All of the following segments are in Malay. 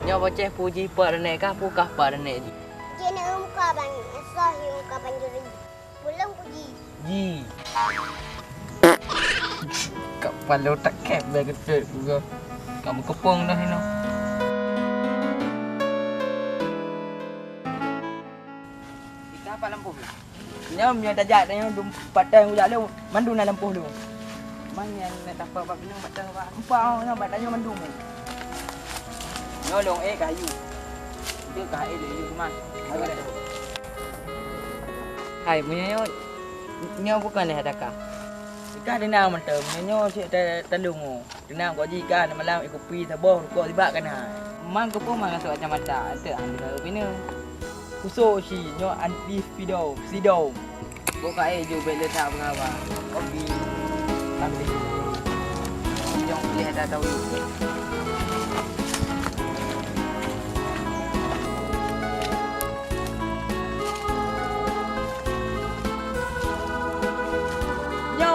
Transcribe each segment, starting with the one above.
Nyo bocah puji parne kah pukah parne ji. Kena muka bang, sah muka banjuri. Pulang puji. Ji. Kepala tak kep bagi tu juga. Kamu kepung dah ini. Kita apa lampu ni? Nyo punya dajak dia dum patang ujak lu. Mandu na lampu lu. Man yang nak dapat bab ni patang bab. Empau nya badannya mandu mu. Nyo long kayu. Dia kayu dia cuma. Hai punya nyo bukan dah adakah? Ikan dia nak macam nyo si telung. Dia nak kau jikan malam ikut pi sabah kau tiba kan ha. Man kau pun masuk macam-macam. Ada anda bina. Kusuk si nyo anti sido. Kau kai jo bela tak pengawa. Kopi. Ambil. Jom lihat dah tahu.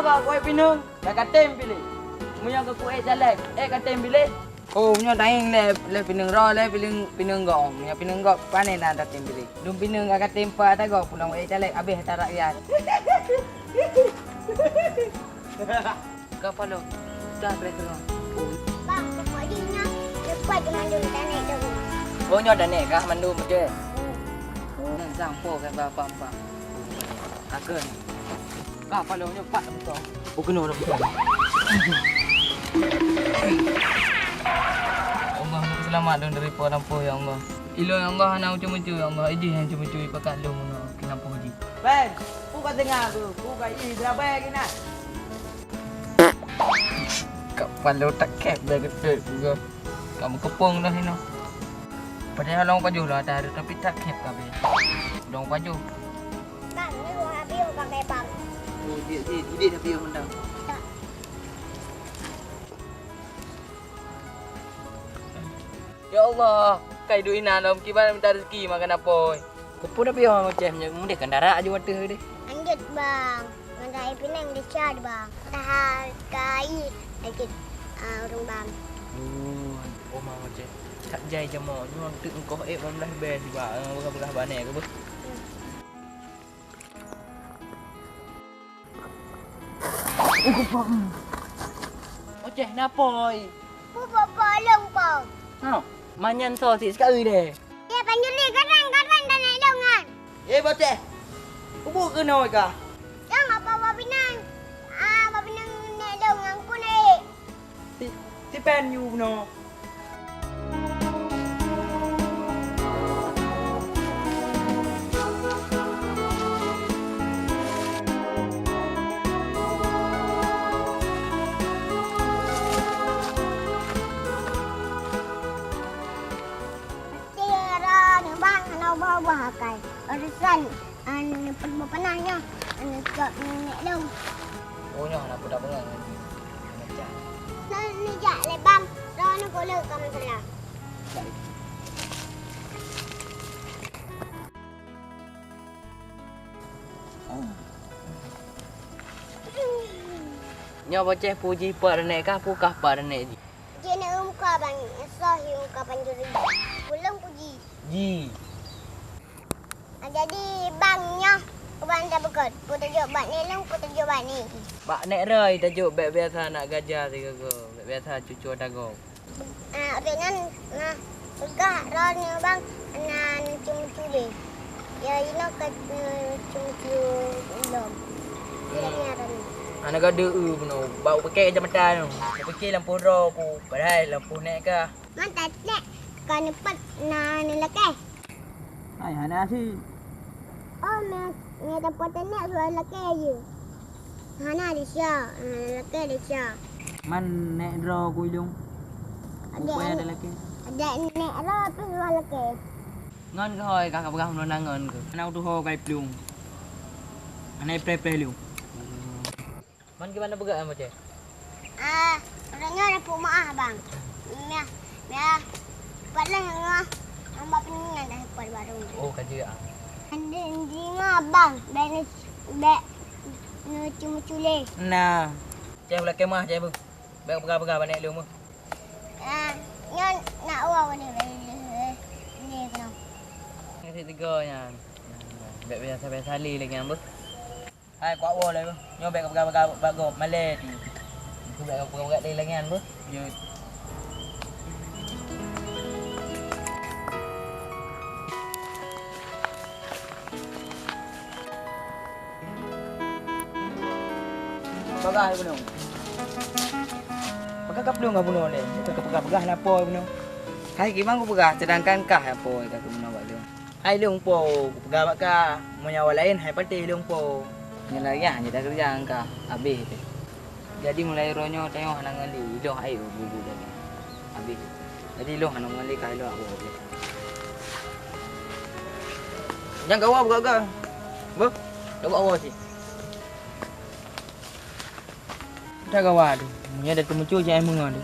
Kau kuih pinung, dah katem pilih. Munya kau kuih jalan, katem pilih. Oh, munya daing le pinung raw le pinung gong. Munya pinung gong panen dah katem pilih. Dum pinung kau katem pa tak gong pulang kuih jalan habis tak rakyat. Kau follow, dah boleh tu. Bang, pokoknya lepas dengan dulu tak naik dulu. Oh, nyo dah naik kah mandu macam? Nang sampo kan bapa. Akan. Kau follow nyo pak betul. Oh kena dah betul. Allah nak selamat dong dari puan lampu ya Allah. Ilo ya Allah nak macam-macam ya Allah. Idi yang macam-macam pakai long no kena lampu ji. Ben, ku kat tengah tu. Ku kat ini berapa kena? Kepala tak kep bagi tu juga. Kamu kepung dah ini. Padahal long baju lah ada tapi tak kep kabeh. Long baju. Bang, ni gua habis pakai bang. Oh, dia dah biar mendang. Ya Allah, kai duit ina dalam kiban minta rezeki makan apa. Kupu dah biar macam ni, mudah kendaraan aja water dia. Lanjut bang, mandai Penang dia card bang. Tahal kai lanjut urung bang. Oh macam tak jai jamo, nyong tek engkau belah ben juga, belah banyak ke bu. Oceh napoi. Pupa palong bang. Ha, manyan so si sekali deh. Ya panjuli karang dan naik dongan. Boceh. Kubu ke noi kah? Yang apa Babinang? Babinang naik dongan ku naik. Ti pen you no. Bahakai urusan penahnya kat nenek dong. Oh nyo nak budak bengang. Ni jak le bang. Dah nak gula kamu salah. Nyo bocah puji parne kah pukah parne ji. Kena muka bang, sah muka banjuri. Pulang puji. Ji. Jadi bangnya Kuban dah bekat. Ku tunjuk bak ni lang, ku tunjuk bak ni. Pak nek rai tajuk bek biasa nak gajah tiga go. Bek biasa cucu dago. Dengan pegah ron bang nan cum-cum dia. Ya ino kat cum-cum belum. Dia ni ron. Ana gade beno. Bau pakai jam matan. Aku fikir lampu ro pu. Padahal lampu nek kah. Mantap nek. Kan empat nan lekeh. Hai hana si. Oh, ni dapat nek suara lekeh je. Hana di sia, lekeh di sia. Man nek ro ku ilung. Upaya ada lagi. Ada nek ro tu suara lekeh. Ngon ke hoi kakak pegang nona ngon ke. Ana tu ho kai plung. Ana pre lu. Man gimana pegang macam? Orangnya ada maaf bang. Mia. Paling ngah. Ambak peningan dah pada baru. Oh kaji ah. Anda ngah bang. Bek cuma-cule. Nah. Cai pula kemah cai bu. Bek pegang-pegang banyak lu mu. Nyon nak awak ni. nya. Bek biasa-biasa lagi yang ber. Hai kuat wo lah ber. Nyo bek bago Malay ni. Ku bek berat lagi yang ber. Yo. Bagah bunuh. Bagah kap belum bunuh ni. Bagah lapor bunuh. Hai gimana aku pegah sedangkan kah apa kata bunuh bak dia. Hai lung po, pegah bak kah. Menyawa lain hai patih lung po. Nyala ya hanya dah kerja angka habis. Jadi mulai ronyo tengok nang ngali loh ayo bubu tadi. Habis. Jadi loh nang ngali kai loh aku. Jangan kau buka. Bo. Kau awak sih. Dah kawan tu. Punya ada muncul je emang ada.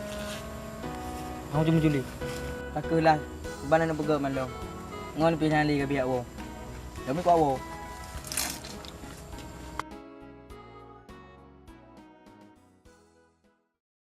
Aku cuma juli. Taklah. Bana nak pegang malu. Ngon pilihan lagi biar wo. Kami kau wo.